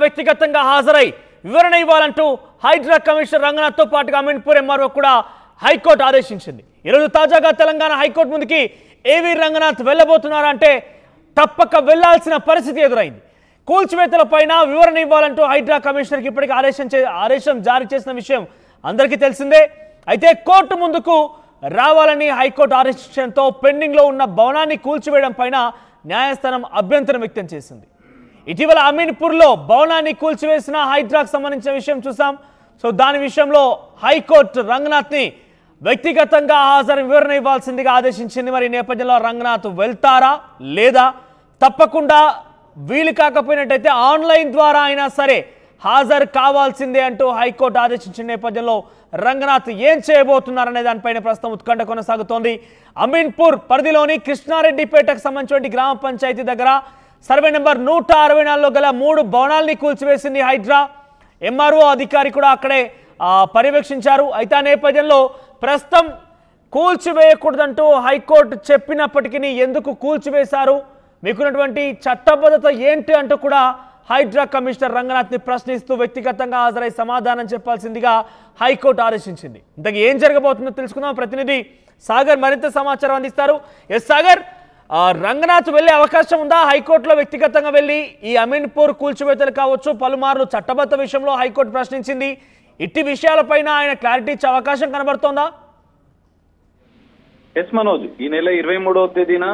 వ్యక్తిగతంగా హాజరై వివరణ ఇవ్వాలంటూ హైడ్రా కమిషనర్ రంగనాథ్తో పాటుగా అమీన్పూర్ ఎంఆర్ఓ కూడా హైకోర్టు ఆదేశించింది. ఈరోజు తాజాగా తెలంగాణ హైకోర్టు ముందుకి ఏవి రంగనాథ్ వెళ్ళబోతున్నారంటే తప్పక వెళ్లాల్సిన పరిస్థితి ఎదురైంది. కూల్చివేతలపైన వివరణ ఇవ్వాలంటూ హైడ్రా కమిషనర్కి ఇప్పటికే ఆదేశం జారీ చేసిన విషయం అందరికీ తెలిసిందే. అయితే కోర్టు ముందుకు రావాలని హైకోర్టు ఆదేశించడంతో పెండింగ్లో ఉన్న భవనాన్ని కూల్చివేయడం పైన న్యాయస్థానం అభ్యంతరం వ్యక్తం చేసింది. ఇటీవల అమీన్పూర్లో భవనాన్ని కూల్చివేసిన హైడ్రాకు సంబంధించిన విషయం చూసాం. సో దాని విషయంలో హైకోర్టు రంగనాథ్ని వ్యక్తిగతంగా హాజరు వివరణ ఇవ్వాల్సిందిగా ఆదేశించింది. మరి ఈ నేపథ్యంలో రంగనాథ్ వెళ్తారా లేదా, తప్పకుండా వీలు కాకపోయినట్టయితే ఆన్లైన్ ద్వారా అయినా సరే హాజరు కావాల్సిందే అంటూ హైకోర్టు ఆదేశించిన నేపథ్యంలో రంగనాథ్ ఏం చేయబోతున్నారనే దానిపైన ప్రస్తుతం ఉత్కంఠ కొనసాగుతోంది. అమీన్పూర్ పరిధిలోని కృష్ణారెడ్డిపేటకు సంబంధించిన గ్రామ పంచాయతీ దగ్గర సర్వే నెంబర్ 164లో గల 3 భవనాల్ని కూల్చివేసింది హైడ్రా. ఎంఆర్ఓ అధికారి కూడా అక్కడే పర్యవేక్షించారు. అయితే ఆ నేపథ్యంలో ప్రస్తుతం కూల్చివేయకూడదంటూ హైకోర్టు చెప్పినప్పటికీ ఎందుకు కూల్చివేశారు, మీకున్నటువంటి చట్టబద్ధత ఏంటి అంటూ కూడా హైడ్రా కమిషనర్ రంగనాథ్ని ప్రశ్నిస్తూ వ్యక్తిగతంగా హాజరై సమాధానం చెప్పాల్సిందిగా హైకోర్టు ఆదేశించింది. ఇంతకు ఏం జరగబోతుందో తెలుసుకుందాం. ప్రతినిధి సాగర్ మరింత సమాచారం అందిస్తారు. ఎస్ సాగర్, రంగనాథ్ వెళ్లే అవకాశం ఉందా? హైకోర్టులో వ్యక్తిగతంగా వెళ్లి ఈ అమీన్పూర్ కూల్చివేతలు కావచ్చు, పలుమార్లు చట్టబద్ధ విషయంలో హైకోర్టు ప్రశ్నించింది. ఇట్టి విషయాలపైన ఆయన క్లారిటీ ఇచ్చే అవకాశం కనబడుతోందా? ఎస్ మనోజ్, ఈ నెల 23వ తేదీన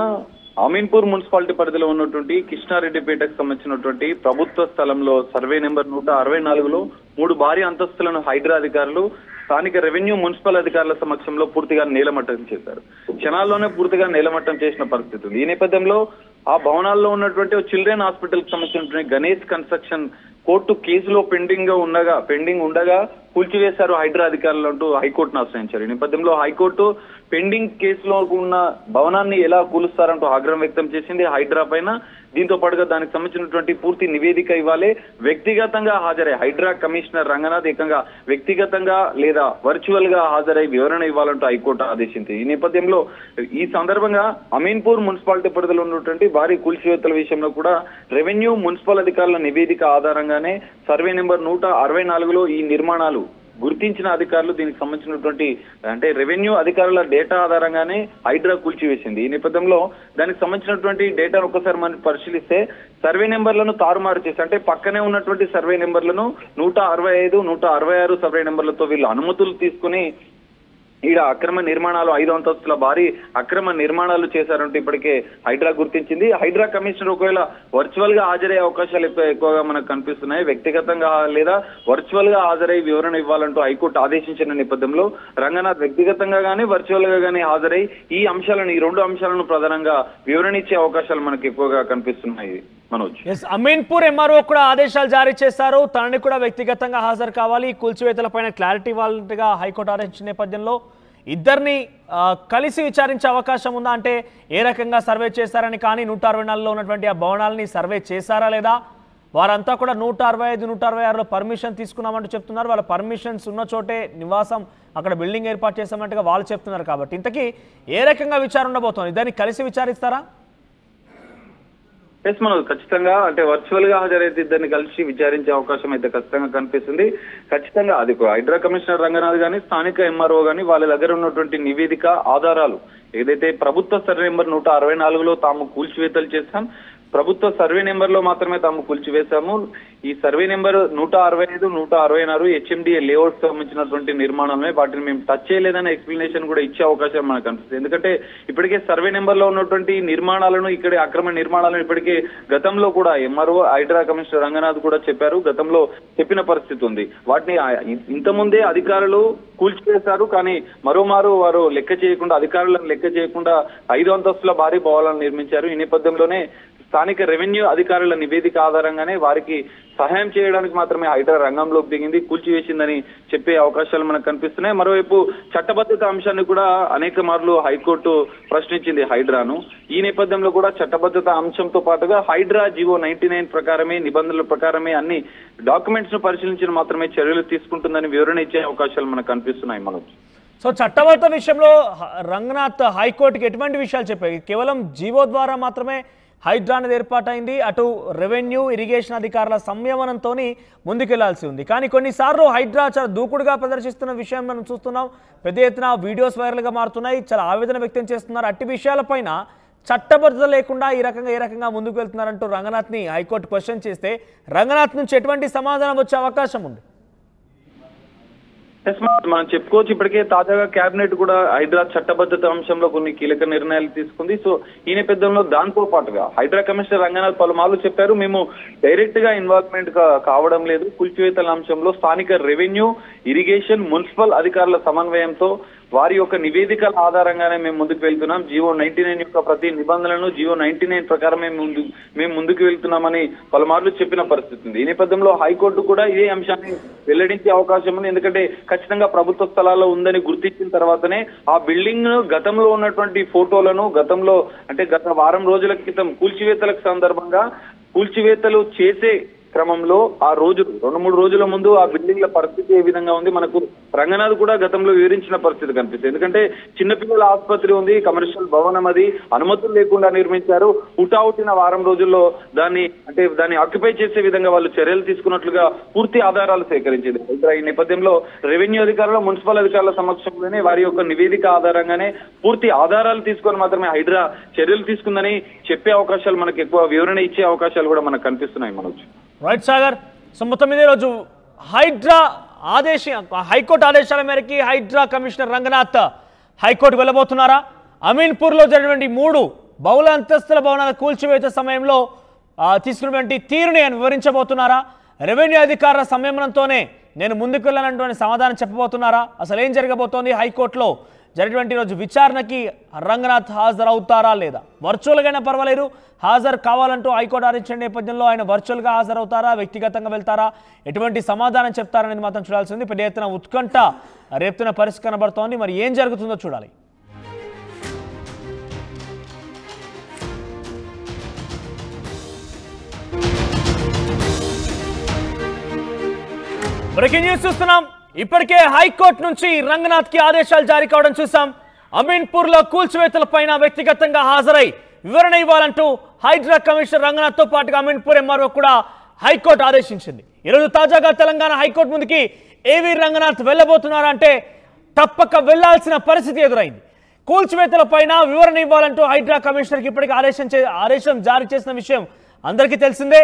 అమీన్పూర్ మున్సిపాలిటీ పరిధిలో ఉన్నటువంటి కృష్ణారెడ్డిపేటకు సంబంధించినటువంటి ప్రభుత్వ స్థలంలో సర్వే నెంబర్ 164లో 3 భారీ అంతస్తులను హైడ్రా అధికారులు స్థానిక రెవెన్యూ మున్సిపల్ అధికారుల సమక్షంలో పూర్తిగా నేలమట్టం చేశారు. క్షణాల్లోనే పూర్తిగా నేలమట్టం చేసిన పరిస్థితి ఉంది. ఈ నేపథ్యంలో ఆ భవనాల్లో ఉన్నటువంటి చిల్డ్రన్ హాస్పిటల్ కి సంబంధించినటువంటి గణేష్ కన్స్ట్రక్షన్ కోర్టు కేసులో పెండింగ్ ఉండగా కూల్చివేశారు హైడ్రా అధికారులు అంటూ హైకోర్టును ఆశ్రయించారు. ఈ నేపథ్యంలో హైకోర్టు పెండింగ్ కేసులో ఉన్న భవనాన్ని ఎలా కూలుస్తారంటూ ఆగ్రహం వ్యక్తం చేసింది హైడ్రా పైన. దీంతో పాటుగా దానికి సంబంధించినటువంటి పూర్తి నివేదిక ఇవ్వాలి, వ్యక్తిగతంగా హాజరై హైడ్రా కమిషనర్ రంగనాథ్ ఏకంగా వ్యక్తిగతంగా లేదా వర్చువల్ గా హాజరై వివరణ ఇవ్వాలంటూ హైకోర్టు ఆదేశించింది. ఈ నేపథ్యంలో ఈ సందర్భంగా అమీన్పూర్ మున్సిపాలిటీ పరిధిలో ఉన్నటువంటి భారీ కూల్చివేతల విషయంలో కూడా రెవెన్యూ మున్సిపల్ అధికారుల నివేదిక ఆధారంగానే సర్వే నెంబర్ 164లో ఈ నిర్మాణాలు గుర్తించిన అధికారులు దీనికి సంబంధించినటువంటి అంటే రెవెన్యూ అధికారుల డేటా ఆధారంగానే హైడ్రా కూల్చివేసింది. ఈ నేపథ్యంలో దానికి సంబంధించినటువంటి డేటాను ఒకసారి మనం పరిశీలిస్తే సర్వే నెంబర్లను తారుమారు చేసి అంటే పక్కనే ఉన్నటువంటి సర్వే నెంబర్లను 165, 166 సర్వే నెంబర్లతో వీళ్ళు అనుమతులు తీసుకుని ఈడ అక్రమ నిర్మాణాలు 5 అంతస్తుల భారీ అక్రమ నిర్మాణాలు చేశారంటూ ఇప్పటికే హైడ్రా గుర్తించింది. హైడ్రా కమిషనర్ ఒకవేళ వర్చువల్ గా హాజరయ్యే అవకాశాలు ఎక్కువగా మనకు కనిపిస్తున్నాయి. వ్యక్తిగతంగా లేదా వర్చువల్ గా హాజరై వివరణ ఇవ్వాలంటూ హైకోర్టు ఆదేశించిన నేపథ్యంలో రంగనాథ్ వ్యక్తిగతంగా గానీ వర్చువల్ గా గానీ హాజరై ఈ 2 అంశాలను ప్రధానంగా వివరణ ఇచ్చే అవకాశాలు మనకు ఎక్కువగా కనిపిస్తున్నాయి. మనోజ్, అమీన్పూర్ ఎంఆర్ఓ కూడా ఆదేశాలు జారీ చేశారు. తనని కూడా వ్యక్తిగతంగా హాజరు కావాలి, కూల్చివేతలపైన క్లారిటీ ఇవ్వాలంటగా హైకోర్టు ఆదేశించిన నేపథ్యంలో ఇద్దరిని కలిసి విచారించే అవకాశం ఉందా? అంటే ఏ రకంగా సర్వే చేశారని కానీ 164లో ఉన్నటువంటి ఆ భవనాలని సర్వే చేశారా లేదా? వారంతా కూడా 165, 166లో పర్మిషన్ తీసుకున్నామంటూ చెప్తున్నారు. వాళ్ళ పర్మిషన్స్ ఉన్న చోటే నివాసం అక్కడ బిల్డింగ్ ఏర్పాటు చేసామంటగా వాళ్ళు చెప్తున్నారు. కాబట్టి ఇంతకీ ఏ రకంగా విచారణ ఉండబోతోంది? ఇద్దరిని కలిసి విచారిస్తారా? ఎస్ మనోజ్, ఖచ్చితంగా అంటే వర్చువల్ గా హాజరైతే ఇద్దరిని కలిసి విచారించే అవకాశం అయితే ఖచ్చితంగా కనిపిస్తుంది. ఖచ్చితంగా అది హైడ్రా కమిషనర్ రంగనాథ్ గానీ స్థానిక ఎంఆర్ఓ గానీ వాళ్ళ దగ్గర ఉన్నటువంటి నివేదిక ఆధారాలు ఏదైతే ప్రభుత్వ సర్వే నెంబర్ 164లో తాము కూల్చివేతలు చేశాం, ప్రభుత్వ సర్వే నెంబర్ లో మాత్రమే తాము కూల్చివేశాము, ఈ సర్వే నెంబర్ 165, 166 హెచ్ఎండిఏ లేఅవుట్ సంబంధించినటువంటి నిర్మాణమే, వాటిని మేము టచ్ చేయలేదనే ఎక్స్ప్లెనేషన్ కూడా ఇచ్చే అవకాశం మనకు కనిపిస్తుంది. ఎందుకంటే ఇప్పటికే సర్వే నెంబర్ లో ఉన్నటువంటి నిర్మాణాలను ఇక్కడే అక్రమ నిర్మాణాలను ఇప్పటికే గతంలో కూడా ఎంఆర్ఓ హైడ్రా కమిషనర్ రంగనాథ్ కూడా చెప్పారు, గతంలో చెప్పిన పరిస్థితి ఉంది. వాటిని ఇంతకుముందే అధికారులు కూల్చివేశారు, కానీ మరోమారు వారు అధికారులను లెక్క చేయకుండా 5 అంతస్తుల భారీ భవనాలను నిర్మించారు. ఈ నేపథ్యంలోనే స్థానిక రెవెన్యూ అధికారుల నివేదిక ఆధారంగానే వారికి సహాయం చేయడానికి మాత్రమే హైడ్రా రంగంలోకి దిగింది, కూల్చివేసిందని చెప్పే అవకాశాలు మనకు కనిపిస్తున్నాయి. మరోవైపు చట్టబద్ధత అంశాన్ని కూడా అనేక మార్లు హైకోర్టు ప్రశ్నించింది హైడ్రాను. ఈ నేపథ్యంలో కూడా చట్టబద్ధత అంశంతో పాటుగా హైడ్రా జీవో 99 ప్రకారమే, నిబంధనల ప్రకారమే అన్ని డాక్యుమెంట్స్ ను పరిశీలించిన మాత్రమే చర్యలు తీసుకుంటుందని వివరణ ఇచ్చే అవకాశాలు మనకు కనిపిస్తున్నాయి. మనోజ్, సో చట్టబద్ధత విషయంలో రంగనాథ్ హైకోర్టుకి ఎటువంటి విషయాలు చెప్పాయి? కేవలం జీవో ద్వారా మాత్రమే హైడ్రా అనేది ఏర్పాటైంది. అటు రెవెన్యూ ఇరిగేషన్ అధికారుల సంయమనంతో ముందుకెళ్లాల్సి ఉంది. కానీ కొన్నిసార్లు హైడ్రా చాలా దూకుడుగా ప్రదర్శిస్తున్న విషయం మనం చూస్తున్నాం. పెద్ద ఎత్తున వీడియోస్ వైరల్గా మారుతున్నాయి. చాలా ఆవేదన వ్యక్తం చేస్తున్నారు. అట్టి విషయాలపైన చట్టబద్ధత లేకుండా ఏ రకంగా ముందుకు వెళ్తున్నారంటూ రంగనాథ్ని హైకోర్టు క్వశ్చన్ చేస్తే రంగనాథ్ నుంచి ఎటువంటి సమాధానం వచ్చే అవకాశం ఉంది? మనం చెప్పుకోవచ్చు. ఇప్పటికే తాజాగా కేబినెట్ కూడా హైడ్రా చట్టబద్ధత అంశంలో కొన్ని కీలక నిర్ణయాలు తీసుకుంది. సో ఈ నేపథ్యంలో దాంతో పాటుగా హైడ్రా కమిషనర్ రంగనాథ్ పలుమార్లు చెప్పారు, మేము డైరెక్ట్ గా ఇన్వాల్వ్మెంట్ కావడం లేదు. కూల్చివేతల అంశంలో స్థానిక రెవెన్యూ ఇరిగేషన్ మున్సిపల్ అధికారుల సమన్వయంతో వారి యొక్క నివేదికల ఆధారంగానే మేము ముందుకు వెళ్తున్నాం. జీవో 99 యొక్క ప్రతి నిబంధనలను జీవో 99 ప్రకారం మేము ముందుకు వెళ్తున్నామని పలుమార్లు చెప్పిన పరిస్థితి ఉంది. ఈ నేపథ్యంలో హైకోర్టు కూడా ఇదే అంశాన్ని వెల్లడించే అవకాశం ఉంది. ఎందుకంటే ఖచ్చితంగా ప్రభుత్వ స్థలాల్లో ఉందని గుర్తించిన తర్వాతనే ఆ బిల్డింగ్ గతంలో ఉన్నటువంటి ఫోటోలను గత వారం రోజుల క్రితం కూల్చివేతలకు సందర్భంగా కూల్చివేతలు చేసే క్రమంలో ఆ రోజు 2-3 రోజుల ముందు ఆ బిల్డింగ్ల పరిస్థితి ఏ విధంగా ఉంది మనకు రంగనాథ్ కూడా గతంలో వివరించిన పరిస్థితి కనిపిస్తుంది. ఎందుకంటే చిన్నపిల్లల ఆసుపత్రి ఉంది, కమర్షియల్ భవనం, అది అనుమతులు లేకుండా నిర్మించారు. హుటాహుటిన వారం రోజుల్లో దాన్ని ఆక్యుపై చేసే విధంగా వాళ్ళు చర్యలు తీసుకున్నట్లుగా పూర్తి ఆధారాలు సేకరించింది. ఈ నేపథ్యంలో రెవెన్యూ అధికారులు మున్సిపల్ అధికారుల సమక్షంలోనే వారి యొక్క నివేదిక ఆధారంగానే పూర్తి ఆధారాలు తీసుకొని మాత్రమే హైడ్రా చర్యలు తీసుకుందని చెప్పే అవకాశాలు మనకు ఎక్కువ వివరణ ఇచ్చే అవకాశాలు కూడా మనకు కనిపిస్తున్నాయి. మనోజ్ రైట్ సాగర్. సో మొత్తం మీద రోజు హైకోర్టు ఆదేశాల మేరకు హైడ్రా కమిషనర్ రంగనాథ్ హైకోర్టు వెళ్ళబోతున్నారా? అమీన్పూర్లో జరిగినటువంటి 3 బహుళ అంతస్తుల భవనాల కూల్చివేత సమయంలో తీసుకున్నటువంటి తీరుని వివరించబోతున్నారా? రెవెన్యూ అధికారుల సంయమనంతోనే నేను ముందుకు వెళ్ళానంటే సమాధానం చెప్పబోతున్నారా? అసలు ఏం జరగబోతోంది? హైకోర్టులో జరిగినటువంటి రోజు విచారణకి రంగనాథ్ హాజరవుతారా లేదా? వర్చువల్గానే పర్వాలేదు, హాజరు కావాలంటూ హైకోర్టు ఆదేశించిన నేపథ్యంలో ఆయన వర్చువల్గా హాజరవుతారా, వ్యక్తిగతంగా వెళ్తారా, ఎటువంటి సమాధానం చెప్తారనేది మాత్రం చూడాల్సి ఉంది. పెద్ద ఎత్తున ఉత్కంఠ రేపుతున్న పరిస్థితి కనబడుతోంది. మరి ఏం జరుగుతుందో చూడాలి. బ్రేకింగ్ న్యూస్ చూస్తున్నాం. ఇప్పటికే హైకోర్టు నుంచి రంగనాథ్ కి ఆదేశాలు జారీ కావడం చూసాం. అమీన్పూర్ లో కూల్చివేతలపైన వ్యక్తిగతంగా హాజరై వివరణ ఇవ్వాలంటూ హైడ్రా కమిషనర్ రంగనాథ్ తో పాటుగా అమీన్పూర్ ఎంఆర్ఓ కూడా హైకోర్టు ఆదేశించింది. ఈరోజు తాజాగా తెలంగాణ హైకోర్టు ముందుకి ఏవీ రంగనాథ్ వెళ్ళబోతున్నారా అంటే తప్పక వెళ్లాల్సిన పరిస్థితి ఎదురైంది. కూల్చివేతలపైన వివరణ ఇవ్వాలంటూ హైడ్రా కమిషనర్కి ఇప్పటికే ఆదేశం జారీ చేసిన విషయం అందరికీ తెలిసిందే.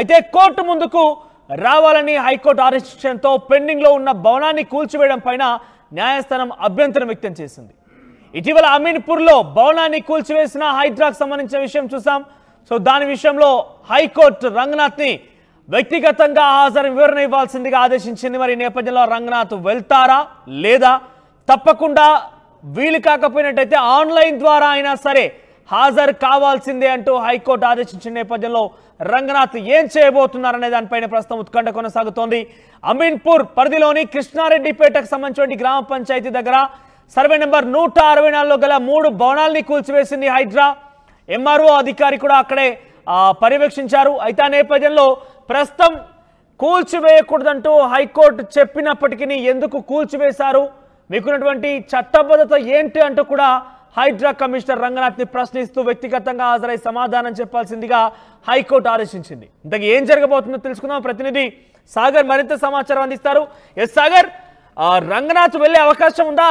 అయితే కోర్టు ముందుకు రావాలని హైకోర్టు ఆదేశించడంతో పెండింగ్ లో ఉన్న భవనాన్ని కూల్చివేయడం పైన న్యాయస్థానం అభ్యంతరం వ్యక్తం చేసింది. ఇటీవల అమీన్పూర్ లో భవనాన్ని కూల్చివేసిన హైడ్రాకు సంబంధించిన విషయం చూసాం. సో దాని విషయంలో హైకోర్టు రంగనాథ్ ని వ్యక్తిగతంగా హాజరు వివరణ ఇవ్వాల్సిందిగా ఆదేశించింది. మరి నేపథ్యంలో రంగనాథ్ వెళ్తారా లేదా? తప్పకుండా వీలు కాకపోయినట్టయితే ఆన్లైన్ ద్వారా అయినా సరే హాజరు కావాల్సిందే అంటూ హైకోర్టు ఆదేశించిన నేపథ్యంలో రంగనాథ్ ఏం చేయబోతున్నారనే దానిపైన ప్రస్తుతం ఉత్కంఠ కొనసాగుతోంది. అమీన్పూర్ పరిధిలోని కృష్ణారెడ్డిపేటకు సంబంధించిన గ్రామ పంచాయతీ దగ్గర సర్వే నెంబర్ 164లో గల 3 భవనాల్ని కూల్చివేసింది హైడ్రా. ఎంఆర్ఓ అధికారి కూడా అక్కడే పర్యవేక్షించారు. అయితే ఆ నేపథ్యంలో ప్రస్తుతం కూల్చివేయకూడదంటూ హైకోర్టు చెప్పినప్పటికీ ఎందుకు కూల్చివేశారు, మీకున్నటువంటి చట్టబద్ధత ఏంటి అంటూ కూడా హైడ్రా కమిషనర్ రంగనాథ్ ని ప్రశ్నిస్తూ వ్యక్తిగతంగా హాజరై సమాధానం చెప్పాల్సిందిగా హైకోర్టు ఆదేశించింది. ఇంతకీ ఏం జరగబోతుందో తెలుసుకుందాం. ప్రతినిధి సాగర్ మరింత సమాచారం అందిస్తారు. ఎస్ సాగర్, రంగనాథ్ వెళ్లే అవకాశం ఉందా?